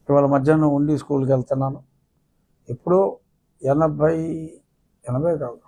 ఇవాళ మధ్యాహ్నం ఉండి స్కూల్కి వెళ్తున్నాను. ఎప్పుడో 80 కాదు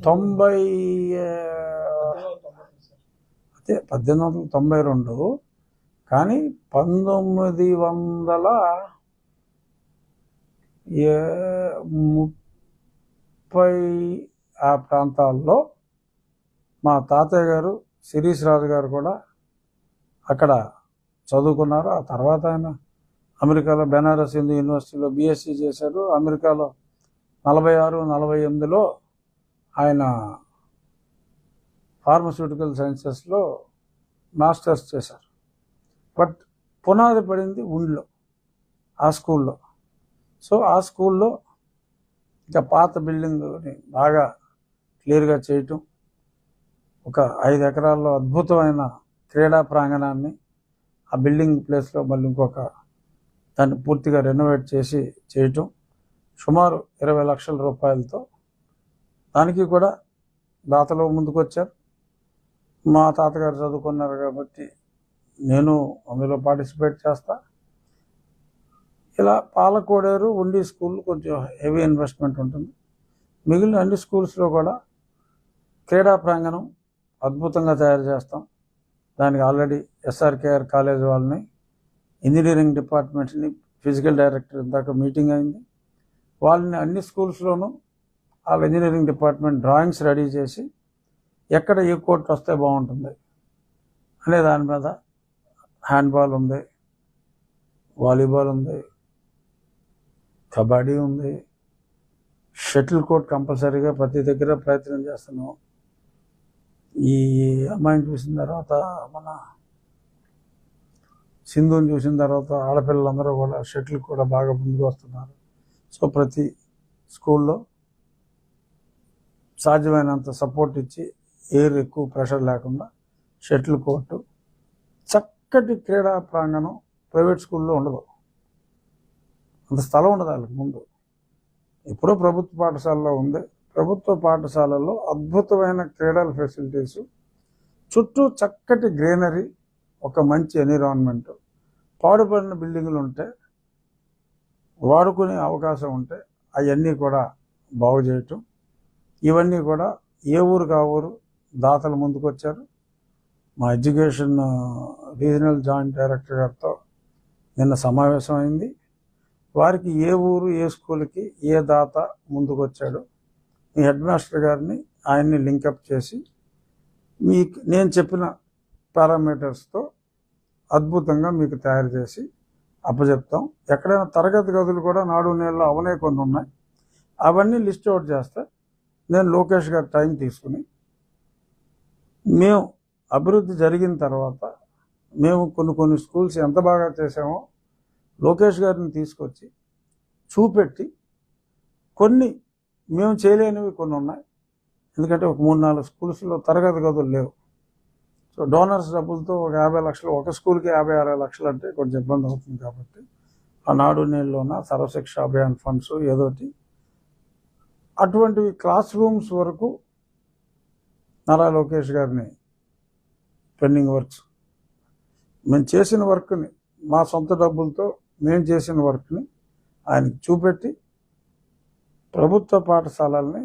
90 అదే 1892, కానీ 1930 ఆ ప్రాంతాల్లో మా తాతయ్య గారు శిరీష్ రాజు గారు కూడా అక్కడ చదువుకున్నారు. ఆ తర్వాత ఆయన అమెరికాలో బెనారస్ హిందూ యూనివర్సిటీలో బీఎస్సీ చేశారు. అమెరికాలో 46-48లో ఆయన ఫార్మస్యూటికల్ సైన్సెస్లో మాస్టర్స్ చేశారు. బట్ పునాది పడింది ఉండిలో, ఆ స్కూల్లో. సో ఆ స్కూల్లో ఇంకా పాత బిల్డింగ్ని బాగా క్లియర్గా చేయటం, ఒక 5 ఎకరాల్లో అద్భుతమైన క్రీడా ప్రాంగణాన్ని ఆ బిల్డింగ్ ప్లేస్లో మళ్ళీ ఇంకొక దాన్ని పూర్తిగా రెనోవేట్ చేసి చేయటం, సుమారు 20 లక్షల రూపాయలతో. దానికి కూడా దాతలు ముందుకు వచ్చారు. మా తాతగారు చదువుకున్నారు కాబట్టి నేను అందులో పార్టిసిపేట్ చేస్తా. ఇలా పాలకోడేరు ఉండి స్కూల్ కొంచెం హెవీ ఇన్వెస్ట్మెంట్ ఉంటుంది. మిగిలిన అన్ని స్కూల్స్లో కూడా క్రీడా ప్రాంగణం అద్భుతంగా తయారు చేస్తాం. దానికి ఆల్రెడీ ఎస్ఆర్కేఆర్ కాలేజ్ వాళ్ళని, ఇంజనీరింగ్ డిపార్ట్మెంట్ని, ఫిజికల్ డైరెక్టర్ ఇందాక మీటింగ్ అయింది. వాళ్ళని అన్ని స్కూల్స్లోనూ వాళ్ళ ఇంజనీరింగ్ డిపార్ట్మెంట్ డ్రాయింగ్స్ రెడీ చేసి ఎక్కడ ఏ కోర్ట్ వస్తే బాగుంటుంది అనే దాని మీద హ్యాండ్బాల్ ఉంది, వాలీబాల్ ఉంది, కబడ్డీ ఉంది, షటిల్ కోర్ట్ కంపల్సరీగా ప్రతి దగ్గర ప్రయత్నం చేస్తున్నాం. ఈ అమ్మాయిని చూసిన తర్వాత, మన సింధుని చూసిన తర్వాత ఆడపిల్లలందరూ కూడా షటిల్ కూడా బాగా ముందుకు వస్తున్నారు. సో ప్రతి స్కూల్లో సాధ్యమైనంత సపోర్ట్ ఇచ్చి, ఎయిర్ ఎక్కువ ప్రెషర్ లేకుండా షటిల్ కోర్టు, చక్కటి క్రీడా ప్రాంగణం ప్రైవేట్ స్కూల్లో ఉండదు. అంత స్థలం ఉండదు వాళ్ళకి. ముందు ఎప్పుడో ప్రభుత్వ పాఠశాలలో ఉంది. ప్రభుత్వ పాఠశాలలో అద్భుతమైన క్రీడల ఫెసిలిటీసు, చుట్టూ చక్కటి గ్రీనరీ, ఒక మంచి ఎన్విరాన్మెంట్, పాడుపడిన బిల్డింగులు ఉంటే వాడుకునే అవకాశం ఉంటే అవన్నీ కూడా బాగు చేయటం. ఇవన్నీ కూడా ఏ ఊరికి ఆ ఊరు దాతలు ముందుకు వచ్చారు. మా ఎడ్యుకేషన్ రీజనల్ జాయింట్ డైరెక్టర్ గారితో నిన్న సమావేశం అయింది. వారికి ఏ ఊరు ఏ స్కూల్కి ఏ దాత ముందుకు వచ్చాడు, మీ హెడ్ మాస్టర్ గారిని ఆయన్ని లింకప్ చేసి మీకు నేను చెప్పిన పారామీటర్స్తో అద్భుతంగా మీకు తయారు చేసి అప్పచెప్తాం. ఎక్కడైనా తరగతి గదులు కూడా నాడు నేలలో అవనే కొన్ని ఉన్నాయి. అవన్నీ లిస్ట్ అవుట్ చేస్తే నేను లోకేష్ గారి టైం తీసుకుని, మేము అభివృద్ధి జరిగిన తర్వాత మేము కొన్ని స్కూల్స్ ఎంత బాగా చేసామో లోకేష్ గారిని తీసుకొచ్చి చూపెట్టి, కొన్ని మేము చేయలేనివి కొన్ని ఉన్నాయి. ఎందుకంటే ఒక 3-4 స్కూల్స్లో తరగతి గదులు లేవు. సో డోనర్స్ డబ్బులతో ఒక 50 లక్షలు, ఒక స్కూల్కి 50-60 లక్షలు అంటే కొంచెం ఇబ్బంది అవుతుంది. కాబట్టి ఆ నాడు నేలలోన సర్వశిక్ష అభియాన్ ఫండ్స్ ఏదోటి అటువంటివి క్లాస్ రూమ్స్ వరకు నారా లోకేష్ గారిని పెండింగ్ వర్క్స్ మేము చేసిన వర్క్ని, మా సొంత డబ్బులతో మేము చేసిన వర్క్ని ఆయనకి చూపెట్టి, ప్రభుత్వ పాఠశాలల్ని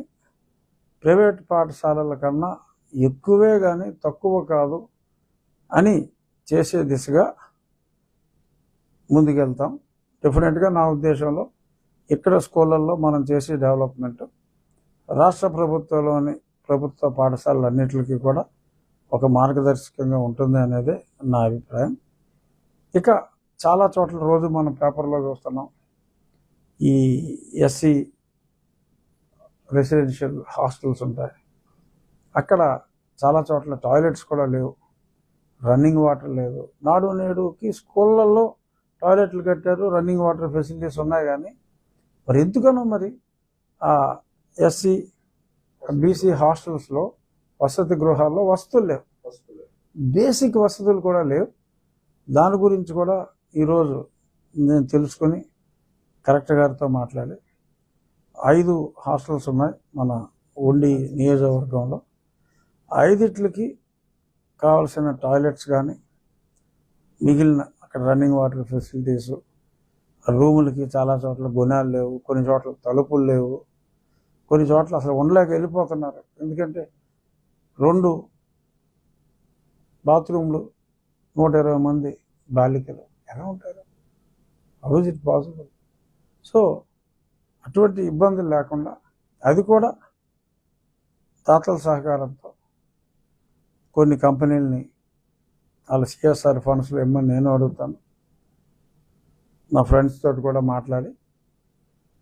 ప్రైవేట్ పాఠశాలల కన్నా ఎక్కువే కానీ తక్కువ కాదు అని చేసే దిశగా ముందుకెళ్తాం. డెఫినెట్గా నా ఉద్దేశంలో ఇక్కడ స్కూళ్ళల్లో మనం చేసే డెవలప్మెంట్ రాష్ట్ర ప్రభుత్వంలోని ప్రభుత్వ పాఠశాలలన్నింటికి కూడా ఒక మార్గదర్శకంగా ఉంటుంది అనేది నా అభిప్రాయం. ఇక చాలా చోట్ల రోజు మనం పేపర్లో చూస్తున్నాం, ఈ ఎస్సీ రెసిడెన్షియల్ హాస్టల్స్ ఉంటాయి. అక్కడ చాలా చోట్ల టాయిలెట్స్ కూడా లేవు, రన్నింగ్ వాటర్ లేదు. నాడు నేడుకి స్కూళ్ళల్లో టాయిలెట్లు కట్టారు, రన్నింగ్ వాటర్ ఫెసిలిటీస్ ఉన్నాయి. కానీ మరి ఎందుకనో మరి ఆ ఎస్సీ బీసీ హాస్టల్స్లో, వసతి గృహాల్లో వసతులు లేవు, బేసిక్ వసతులు కూడా లేవు. దాని గురించి కూడా ఈరోజు నేను తెలుసుకొని కలెక్టర్ గారితో మాట్లాడి 5 హాస్టల్స్ ఉన్నాయి మన ఉండి నియోజకవర్గంలో. 5కి కావాల్సిన టాయిలెట్స్ కానీ, మిగిలిన అక్కడ రన్నింగ్ వాటర్ ఫెసిలిటీసు, రూములకి చాలా చోట్ల గుణాలు లేవు, కొన్ని చోట్ల తలుపులు లేవు, కొన్ని చోట్ల అసలు ఉండలేక వెళ్ళిపోతున్నారు. ఎందుకంటే 2 బాత్రూమ్లు, 120 మంది బాలికలు ఎలా ఉంటారు? How is it possible? So అటువంటి ఇబ్బందులు లేకుండా, అది కూడా దాతల సహకారంతో కొన్ని కంపెనీలని వాళ్ళ సిఎస్ఆర్ ఫండ్స్లో ఇమ్మని నేను అడుగుతాను. నా ఫ్రెండ్స్ తోటి కూడా మాట్లాడి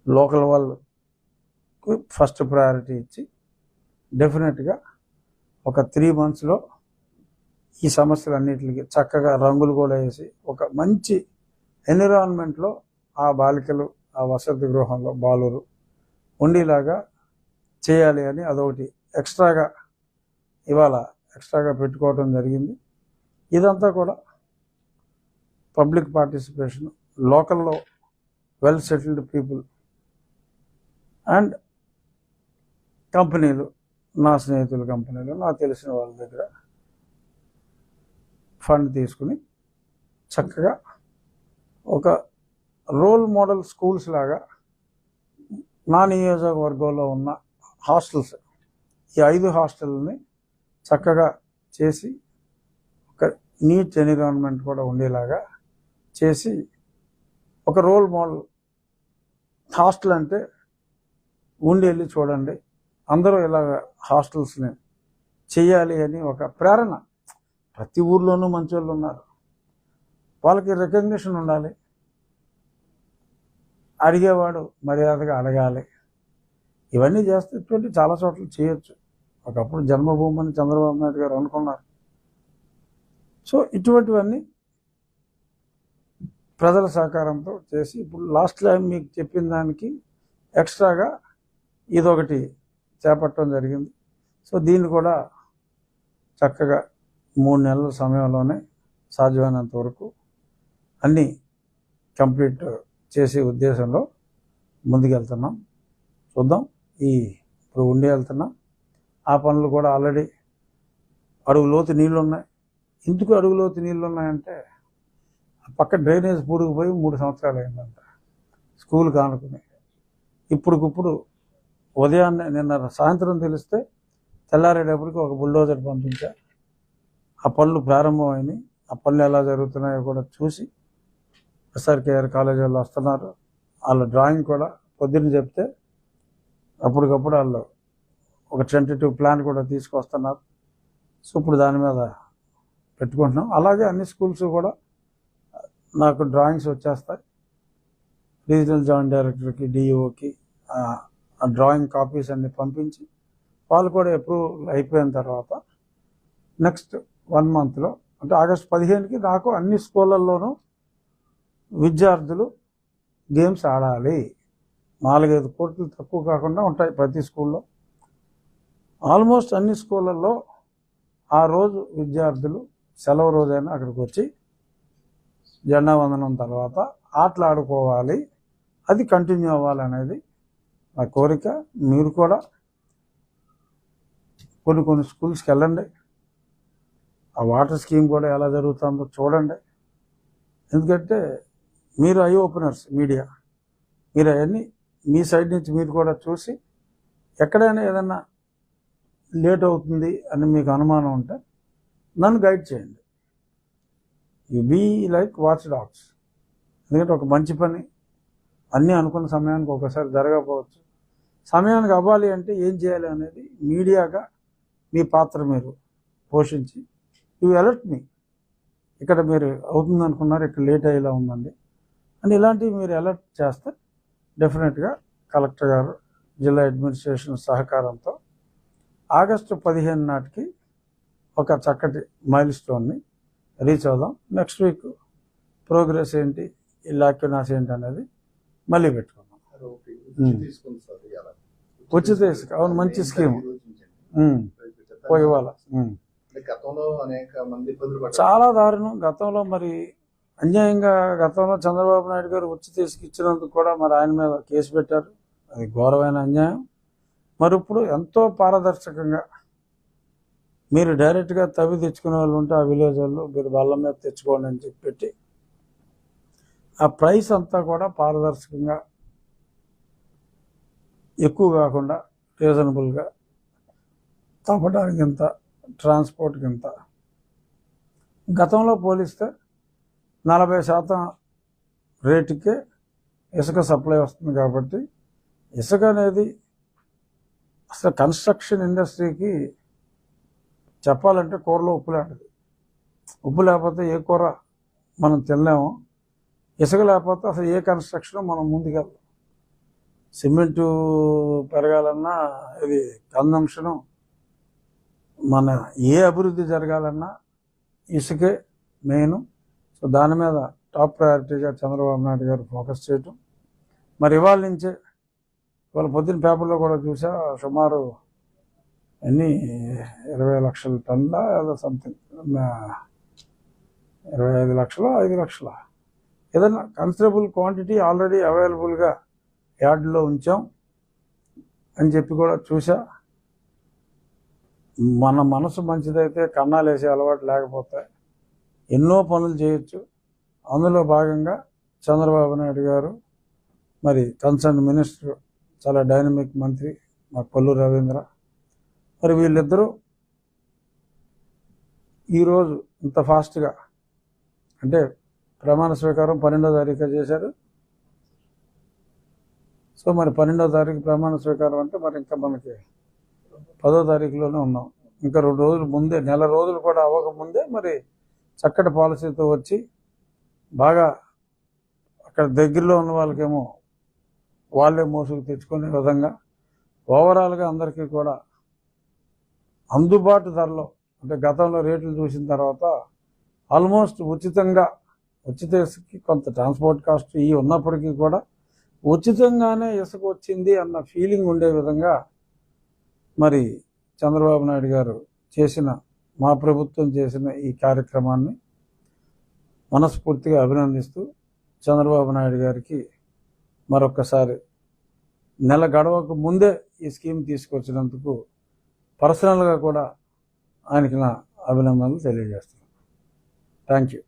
లోకల్ వాళ్ళకు ఫస్ట్ ప్రయారిటీ ఇచ్చి డెఫినెట్గా ఒక 3 monthsలో ఈ సమస్యలన్నిటికీ చక్కగా రంగులు కూడా వేసి ఒక మంచి ఎన్విరాన్మెంట్లో ఆ బాలికలు ఆ వసతి గృహంలో బాలురు ఉండేలాగా చేయాలి అని అదొకటి ఎక్స్ట్రాగా పెట్టుకోవడం జరిగింది. ఇదంతా కూడా పబ్లిక్ పార్టిసిపేషన్, లోకల్లో వెల్ సెటిల్డ్ పీపుల్ అండ్ కంపెనీలు, నా స్నేహితుల కంపెనీలు, నాకు తెలిసిన వాళ్ళ దగ్గర ఫండ్ తీసుకుని చక్కగా ఒక రోల్ మోడల్ స్కూల్స్ లాగా నా నియోజకవర్గంలో ఉన్న హాస్టల్స్, ఈ 5 హాస్టల్ని చక్కగా చేసి ఒక నీట్ ఎన్విరాన్మెంట్ కూడా ఉండేలాగా చేసి ఒక రోల్ మోడల్ హాస్టల్ అంటే ఉండి వెళ్ళి చూడండి, అందరూ ఇలాగ హాస్టల్స్ని చేయాలి అని ఒక ప్రేరణ. ప్రతి ఊర్లోనూ మంచి వాళ్ళు ఉన్నారు, వాళ్ళకి రికగ్నిషన్ ఉండాలి, అడిగేవాడు మర్యాదగా అడగాలి. ఇవన్నీ చేస్తే ఇటువంటి చాలా చోట్ల చేయొచ్చు. ఒకప్పుడు జన్మభూమి అని చంద్రబాబు నాయుడు గారు అనుకున్నారు. సో ఇటువంటివన్నీ ప్రజల సహకారంతో చేసి ఇప్పుడు లాస్ట్ టైం మీకు చెప్పిన దానికి ఎక్స్ట్రాగా ఇదొకటి చేపట్టడం జరిగింది. సో దీన్ని కూడా చక్కగా 3 నెలల సమయంలోనే సాధ్యమైనంత వరకు అన్నీ కంప్లీట్ చేసే ఉద్దేశంలో ముందుకెళ్తున్నాం. చూద్దాం. ఇప్పుడు ఉండి వెళ్తున్నాం. ఆ పనులు కూడా ఆల్రెడీ అడుగులోతు నీళ్ళు ఉన్నాయి. ఎందుకు అడుగులోతు నీళ్ళు ఉన్నాయంటే పక్క డ్రైనేజ్ పూడుకుపోయి 3 సంవత్సరాలు అయిందంట స్కూల్ కానుకుని. ఇప్పుడుకిప్పుడు ఉదయాన్నే నిన్న సాయంత్రం తెలిస్తే తెల్లారేటప్పటికి ఒక బుల్డోజర్ పంపించా. ఆ పనులు ప్రారంభమైనాయి. ఆ పనులు ఎలా జరుగుతున్నాయో కూడా చూసి ఎస్ఆర్కేఆర్ కాలేజీ వాళ్ళు వస్తున్నారు. వాళ్ళ డ్రాయింగ్ కూడా పొద్దున్న చెప్తే అప్పటికప్పుడు వాళ్ళు ఒక టెంటేటివ్ ప్లాన్ కూడా తీసుకొస్తున్నారు. సో ఇప్పుడు దాని మీద పెట్టుకుంటున్నాం. అలాగే అన్ని స్కూల్స్ కూడా నాకు డ్రాయింగ్స్ వచ్చేస్తాయి. రీజనల్ జాయింట్ డైరెక్టర్కి, డిఈఓకి ఆ డ్రాయింగ్ కాపీస్ అన్ని పంపించి వాళ్ళు కూడా అప్రూవ్ అయిపోయిన తర్వాత నెక్స్ట్ 1 monthలో అంటే ఆగస్టు 15కి నాకు అన్ని స్కూళ్ళల్లోనూ విద్యార్థులు గేమ్స్ ఆడాలి. 4-5 కోట్లు తక్కువ కాకుండా ఉంటాయి ప్రతి స్కూల్లో. ఆల్మోస్ట్ అన్ని స్కూళ్ళల్లో ఆ రోజు విద్యార్థులు సెలవు రోజైనా అక్కడికి వచ్చి జెండా వందనం తర్వాత ఆటలు ఆడుకోవాలి. అది కంటిన్యూ అవ్వాలనేది నా కోరిక. మీరు కూడా కొన్ని స్కూల్స్కి వెళ్ళండి, ఆ వాటర్ స్కీమ్ కూడా ఎలా జరుగుతుందో చూడండి. ఎందుకంటే మీరు ఐ ఓపెనర్స్, మీడియా, మీరు అవన్నీ మీ సైడ్ నుంచి మీరు కూడా చూసి ఎక్కడైనా ఏదన్నా లేట్ అవుతుంది అని మీకు అనుమానం ఉంటే నన్ను గైడ్ చేయండి. You be like watch dogs. ఎందుకంటే ఒక మంచి పని అన్నీ అనుకున్న సమయానికి ఒకసారి జరగకపోవచ్చు. సమయానికి అవ్వాలి అంటే ఏం చేయాలి అనేది మీడియాగా మీ పాత్ర మీరు పోషించి యు అలర్ట్ మీ. ఇక్కడ మీరు అవుతుంది అనుకున్నారు, ఇక్కడ లేట్ అయ్యేలా ఉందండి అని ఇలాంటివి మీరు అలర్ట్ చేస్తే డెఫినెట్గా కలెక్టర్ గారు, జిల్లా అడ్మినిస్ట్రేషన్ సహకారంతో ఆగస్టు 15 నాటికి ఒక చక్కటి మైల్ స్టోన్ని రీచ్ అవుదాం. నెక్స్ట్ వీక్ ప్రోగ్రెస్ ఏంటి, ఈ లాక్యునాస్ ఏంటి అనేది మళ్ళీ పెట్టుకుందాం. ఉచిత ఇసుక, అవును, మంచి స్కీమ్. ఇవాళ చాలా దారుణం. గతంలో మరి అన్యాయంగా చంద్రబాబు నాయుడు గారు ఉచిత ఇసుక ఇచ్చినందుకు కూడా మరి ఆయన మీద కేసు పెట్టారు. అది ఘోరమైన అన్యాయం. మరి ఇప్పుడు ఎంతో పారదర్శకంగా మీరు డైరెక్ట్గా తవ్వి తెచ్చుకునే వాళ్ళు ఉంటే ఆ విలేజ్ వాళ్ళు మీరు బల్ల మీద తెచ్చుకోండి అని చెప్పి ఆ ప్రైస్ అంతా కూడా పారదర్శకంగా, ఎక్కువ కాకుండా రీజనబుల్గా, తవ్వడానికి ఇంత, ట్రాన్స్పోర్ట్కి ఇంత. గతంలో పోలిస్తే 40% రేటుకే ఇసుక సప్లై వస్తుంది కాబట్టి ఇసుక అనేది అసలు కన్స్ట్రక్షన్ ఇండస్ట్రీకి చెప్పాలంటే కూరలో ఉప్పు లాంటిది. ఉప్పు లేకపోతే ఏ కూర మనం తినలేము, ఇసుక లేకపోతే అసలు ఏ కన్స్ట్రక్షన్ మనం ముందుకెళ్ళాం. సిమెంటు పెరగాలన్నా, ఇది కన్జంప్షను, మన ఏ అభివృద్ధి జరగాలన్నా ఇసుకే మెయిన్. సో దాని మీద టాప్ ప్రయారిటీగా చంద్రబాబు నాయుడు గారు ఫోకస్ చేయటం. మరి ఇవాళ నుంచే, ఇవాళ పొద్దున్న పేపర్లో కూడా చూసా, సుమారు 20 లక్షల టన్నుల ఏదో సంథింగ్, 25 లక్షలు 5 లక్షల ఏదైనా కన్సిడరబుల్ క్వాంటిటీ ఆల్రెడీ అవైలబుల్గా యార్డ్లో ఉంచాం అని చెప్పి కూడా చూసా. మన మనసు మంచిదైతే కన్నాలు వేసే అలవాటు లేకపోతే ఎన్నో పనులు చేయొచ్చు. అందులో భాగంగా చంద్రబాబు నాయుడు గారు, మరి కన్సర్న్ మినిస్టర్, చాలా డైనమిక్ మంత్రి మా కొల్లు రవీంద్ర, మరి వీళ్ళిద్దరూ ఈరోజు ఇంత ఫాస్ట్గా, అంటే ప్రమాణ స్వీకారం 12వ తారీఖు చేశారు. సో మరి 12వ తారీఖు ప్రమాణ స్వీకారం అంటే మరి ఇంకా మనకి 10వ తారీఖులోనే ఉన్నాం. ఇంకా 2 రోజుల ముందే, నెల రోజులు కూడా అవ్వకముందే మరి చక్కటి పాలసీతో వచ్చి బాగా అక్కడ దగ్గరలో ఉన్న వాళ్ళకేమో వాళ్ళే మోసుకు తెచ్చుకునే విధంగా ఓవరాల్గా అందరికీ కూడా అందుబాటు ధరలో, అంటే గతంలో రేట్లు చూసిన తర్వాత ఆల్మోస్ట్ ఉచితంగా, ఉచిత ఇసుకకి కొంత ట్రాన్స్పోర్ట్ కాస్ట్ ఇవి ఉన్నప్పటికీ కూడా ఉచితంగానే ఇసుక వచ్చింది అన్న ఫీలింగ్ ఉండే విధంగా మరి చంద్రబాబు నాయుడు గారు చేసిన, మా ప్రభుత్వం చేసిన ఈ కార్యక్రమాన్ని మనస్ఫూర్తిగా అభినందిస్తూ చంద్రబాబు నాయుడు గారికి మరొకసారి నెల గడవకు ముందే ఈ స్కీమ్ తీసుకొచ్చినందుకు పర్సనల్గా కూడా ఆయనకి నా అభినందనలు తెలియజేస్తున్నాను. Thank you.